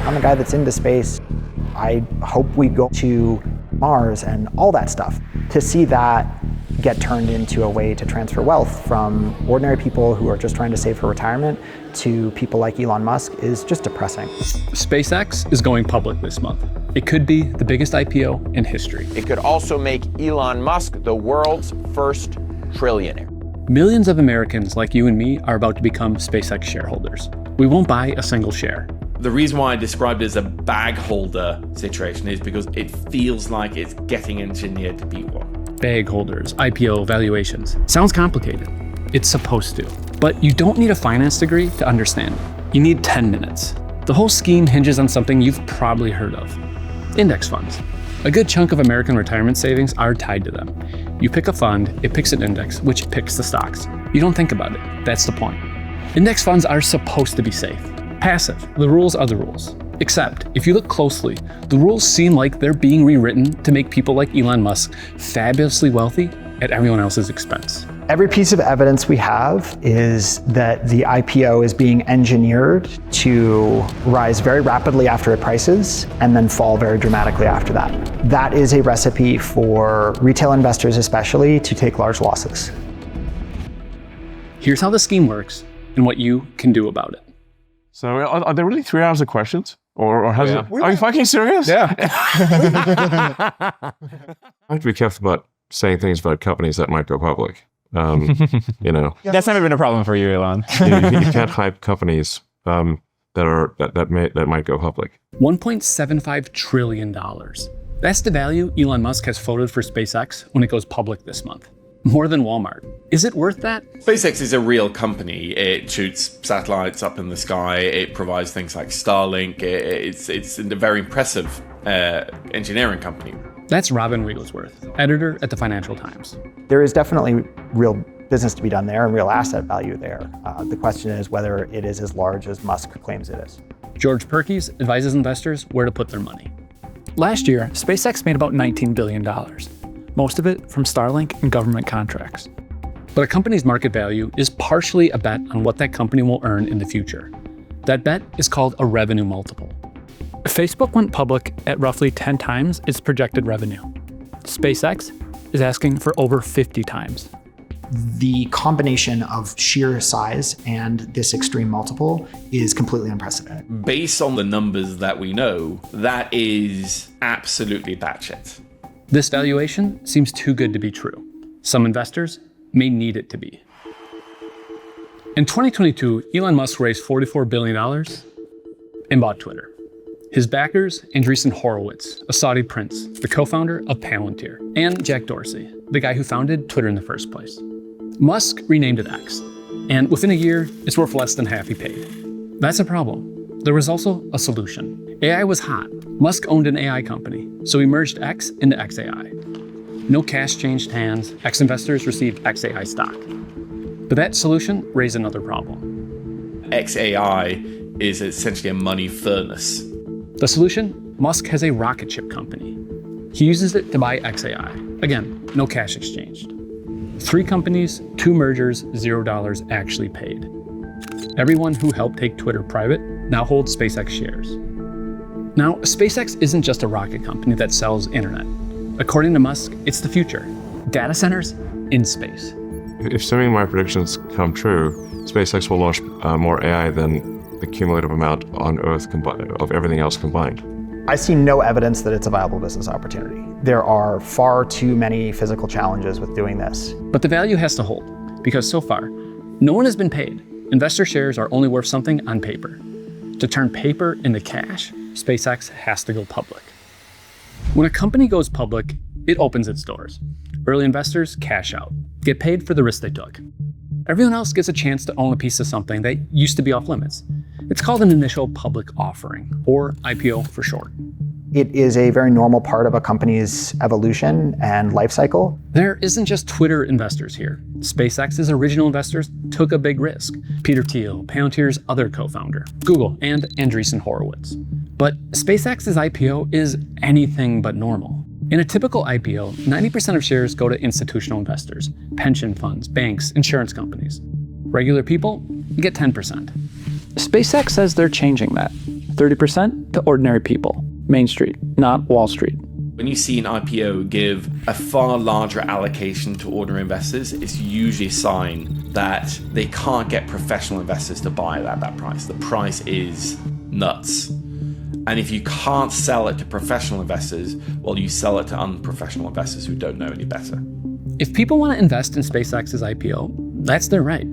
I'm a guy that's into space. I hope we go to Mars and all that stuff. To see that get turned into a way to transfer wealth from ordinary people who are just trying to save for retirement to people like Elon Musk is just depressing. SpaceX is going public this month. It could be the biggest IPO in history. It could also make Elon Musk the world's first trillionaire. Millions of Americans like you and me are about to become SpaceX shareholders. We won't buy a single share. The reason why I described it as a bag holder situation is because it feels like it's getting engineered to be one. Bag holders, IPO, valuations. Sounds complicated. It's supposed to. But you don't need a finance degree to understand it. You need 10 minutes. The whole scheme hinges on something you've probably heard of. Index funds. A good chunk of American retirement savings are tied to them. You pick a fund, it picks an index, which picks the stocks. You don't think about it. That's the point. Index funds are supposed to be safe. Passive. The rules are the rules. Except, if you look closely, the rules seem like they're being rewritten to make people like Elon Musk fabulously wealthy at everyone else's expense. Every piece of evidence we have is that the IPO is being engineered to rise very rapidly after it prices and then fall very dramatically after that. That is a recipe for retail investors especially to take large losses. Here's how the scheme works and what you can do about it. So are there really 3 hours of questions? Or has it? Are you fucking serious? Yeah. I have to be careful about saying things about companies that might go public. You know, that's never been a problem for you, Elon. you can't hype companies that might go public. $1.75 trillion. That's the value Elon Musk has floated for SpaceX when it goes public this month. More than Walmart. Is it worth that? SpaceX is a real company. It shoots satellites up in the sky. It provides things like Starlink. It's a very impressive engineering company. That's Robin Wigglesworth, editor at the Financial Times. There is definitely real business to be done there and real asset value there. The question is whether it is as large as Musk claims it is. George Perkins advises investors where to put their money. Last year, SpaceX made about $19 billion, most of it from Starlink and government contracts. But a company's market value is partially a bet on what that company will earn in the future. That bet is called a revenue multiple. Facebook went public at roughly 10 times its projected revenue. SpaceX is asking for over 50 times. The combination of sheer size and this extreme multiple is completely unprecedented. Based on the numbers that we know, that is absolutely batshit. This valuation seems too good to be true. Some investors may need it to be. In 2022, Elon Musk raised $44 billion and bought Twitter. His backers, Andreessen Horowitz, a Saudi prince, the co-founder of Palantir, and Jack Dorsey, the guy who founded Twitter in the first place. Musk renamed it X, and within a year, it's worth less than half he paid. That's a problem. There was also a solution. AI was hot. Musk owned an AI company, so he merged X into XAI. No cash changed hands. X investors received XAI stock. But that solution raised another problem. XAI is essentially a money furnace. The solution? Musk has a rocket ship company. He uses it to buy XAI. Again, no cash exchanged. 3 companies, 2 mergers, $0 actually paid. Everyone who helped take Twitter private now holds SpaceX shares. Now, SpaceX isn't just a rocket company that sells internet. According to Musk, it's the future. Data centers in space. If assuming my predictions come true, SpaceX will launch more AI than the cumulative amount on Earth of everything else combined. I see no evidence that it's a viable business opportunity. There are far too many physical challenges with doing this. But the value has to hold, because so far, no one has been paid. Investor shares are only worth something on paper. To turn paper into cash, SpaceX has to go public. When a company goes public, it opens its doors. Early investors cash out, get paid for the risk they took. Everyone else gets a chance to own a piece of something that used to be off limits. It's called an initial public offering, or IPO for short. It is a very normal part of a company's evolution and life cycle. There isn't just Twitter investors here. SpaceX's original investors took a big risk. Peter Thiel, Palantir's other co-founder, Google, and Andreessen Horowitz. But SpaceX's IPO is anything but normal. In a typical IPO, 90% of shares go to institutional investors, pension funds, banks, insurance companies. Regular people get 10%. SpaceX says they're changing that. 30% to ordinary people, Main Street, not Wall Street. When you see an IPO give a far larger allocation to ordinary investors, it's usually a sign that they can't get professional investors to buy it at that price. The price is nuts. And if you can't sell it to professional investors, well, you sell it to unprofessional investors who don't know any better. If people want to invest in SpaceX's IPO, that's their right.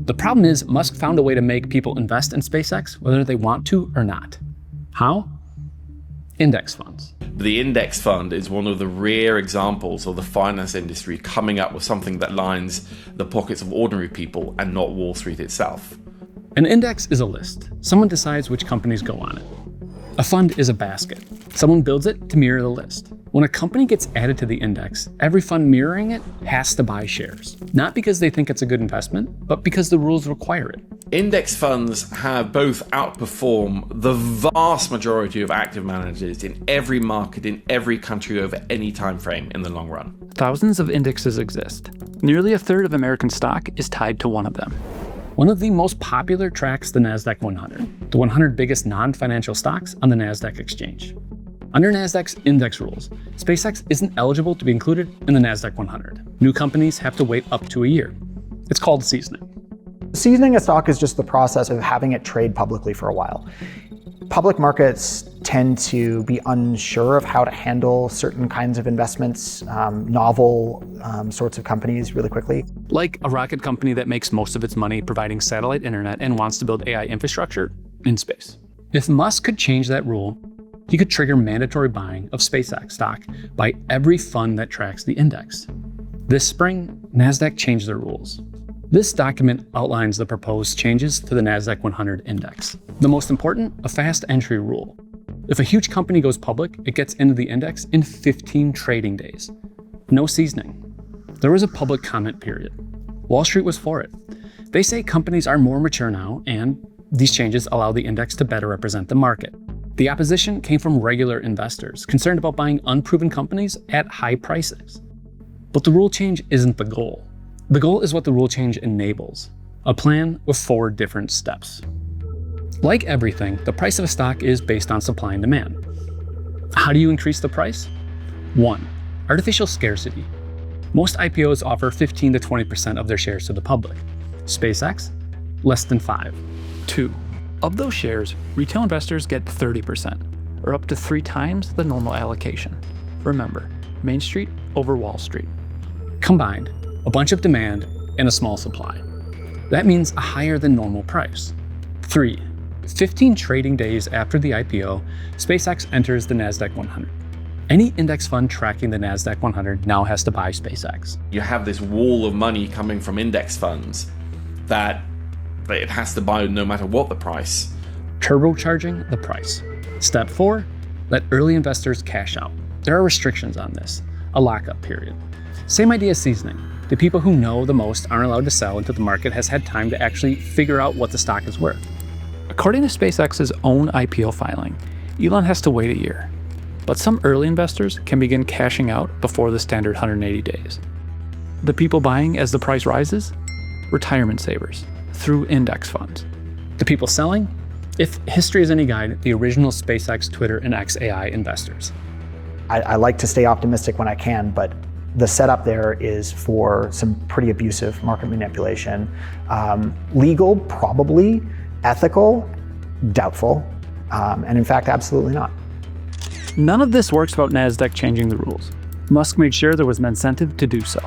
The problem is Musk found a way to make people invest in SpaceX whether they want to or not. How? Index funds. The index fund is one of the rare examples of the finance industry coming up with something that lines the pockets of ordinary people and not Wall Street itself. An index is a list. Someone decides which companies go on it. A fund is a basket. Someone builds it to mirror the list. When a company gets added to the index, every fund mirroring it has to buy shares. Not because they think it's a good investment, but because the rules require it. Index funds have both outperformed the vast majority of active managers in every market in every country over any time frame in the long run. Thousands of indexes exist. Nearly a third of American stock is tied to one of them. One of the most popular tracks the NASDAQ 100, the 100 biggest non-financial stocks on the NASDAQ exchange. Under NASDAQ's index rules, SpaceX isn't eligible to be included in the NASDAQ 100. New companies have to wait up to a year. It's called seasoning. Seasoning a stock is just the process of having it trade publicly for a while. Public markets tend to be unsure of how to handle certain kinds of investments, novel sorts of companies really quickly. Like a rocket company that makes most of its money providing satellite internet and wants to build AI infrastructure in space. If Musk could change that rule, he could trigger mandatory buying of SpaceX stock by every fund that tracks the index. This spring, NASDAQ changed their rules. This document outlines the proposed changes to the NASDAQ 100 index. The most important, a fast entry rule. If a huge company goes public, it gets into the index in 15 trading days. No seasoning. There was a public comment period. Wall Street was for it. They say companies are more mature now, and these changes allow the index to better represent the market. The opposition came from regular investors concerned about buying unproven companies at high prices. But the rule change isn't the goal. The goal is what the rule change enables, a plan with 4 different steps. Like everything, the price of a stock is based on supply and demand. How do you increase the price? 1. Artificial scarcity. Most IPOs offer 15 to 20% of their shares to the public. SpaceX, less than 5. 2. Of those shares, retail investors get 30%, or up to 3 times the normal allocation. Remember, Main Street over Wall Street. Combined, a bunch of demand and a small supply. That means a higher than normal price. 3. 15 trading days after the IPO, SpaceX enters the NASDAQ 100. Any index fund tracking the NASDAQ 100 now has to buy SpaceX. You have this wall of money coming from index funds that it has to buy no matter what the price. Turbocharging the price. Step 4, let early investors cash out. There are restrictions on this, a lockup period. Same idea as seasoning. The people who know the most aren't allowed to sell until the market has had time to actually figure out what the stock is worth. According to SpaceX's own IPO filing, Elon has to wait a year. But some early investors can begin cashing out before the standard 180 days. The people buying as the price rises? Retirement savers, through index funds. The people selling? If history is any guide, the original SpaceX, Twitter, and XAI investors. I like to stay optimistic when I can, but the setup there is for some pretty abusive market manipulation. Legal, probably. Ethical, doubtful. And in fact, absolutely not. None of this works without NASDAQ changing the rules. Musk made sure there was an incentive to do so.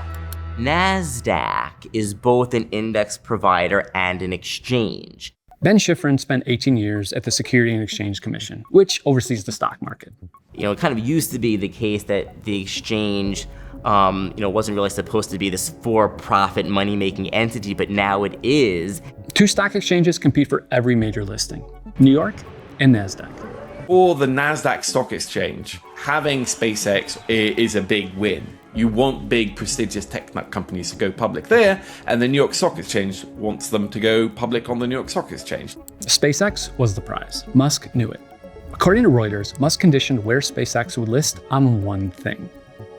NASDAQ is both an index provider and an exchange. Ben Schifrin spent 18 years at the Securities and Exchange Commission, which oversees the stock market. It kind of used to be the case that the exchange wasn't really supposed to be this for-profit money-making entity, but now it is. 2 stock exchanges compete for every major listing, New York and NASDAQ. For the NASDAQ stock exchange, having SpaceX is a big win. You want big, prestigious tech companies to go public there, and the New York Stock Exchange wants them to go public on the New York Stock Exchange. SpaceX was the prize. Musk knew it. According to Reuters, Musk conditioned where SpaceX would list on one thing: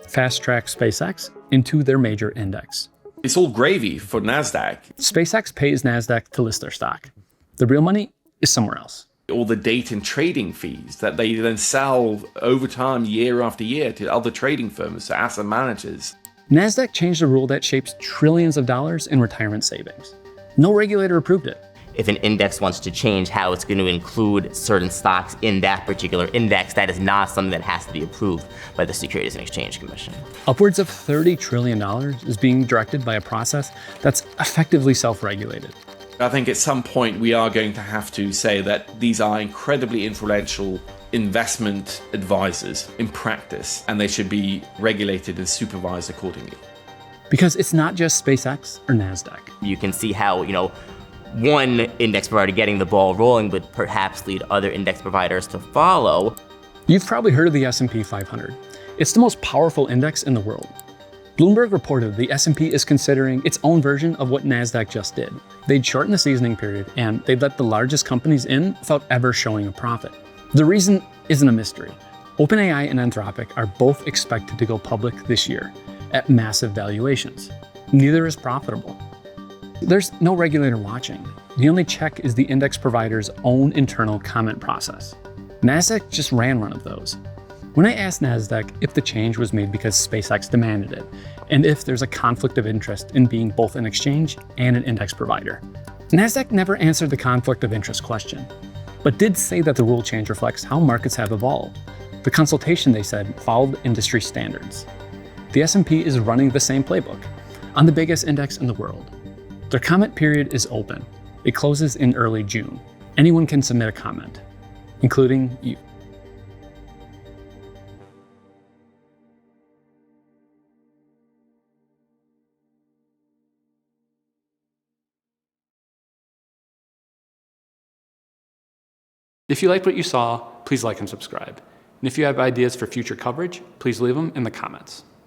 fast-track SpaceX into their major index. It's all gravy for NASDAQ. SpaceX pays NASDAQ to list their stock. The real money is somewhere else. all the data and trading fees that they then sell over time, year after year, to other trading firms, to asset managers. NASDAQ changed a rule that shapes trillions of dollars in retirement savings. No regulator approved it. If an index wants to change how it's going to include certain stocks in that particular index, that is not something that has to be approved by the Securities and Exchange Commission. Upwards of $30 trillion is being directed by a process that's effectively self-regulated. I think at some point we are going to have to say that these are incredibly influential investment advisors in practice, and they should be regulated and supervised accordingly. Because it's not just SpaceX or NASDAQ. You can see how, one index provider getting the ball rolling would perhaps lead other index providers to follow. You've probably heard of the S&P 500. It's the most powerful index in the world. Bloomberg reported the S&P is considering its own version of what NASDAQ just did. They'd shorten the seasoning period, and they'd let the largest companies in without ever showing a profit. The reason isn't a mystery. OpenAI and Anthropic are both expected to go public this year at massive valuations. Neither is profitable. There's no regulator watching. The only check is the index provider's own internal comment process. NASDAQ just ran one of those. When I asked NASDAQ if the change was made because SpaceX demanded it, and if there's a conflict of interest in being both an exchange and an index provider, NASDAQ never answered the conflict of interest question, but did say that the rule change reflects how markets have evolved. The consultation, they said, followed industry standards. The S&P is running the same playbook on the biggest index in the world. Their comment period is open. It closes in early June. Anyone can submit a comment, including you. If you liked what you saw, please like and subscribe. And if you have ideas for future coverage, please leave them in the comments.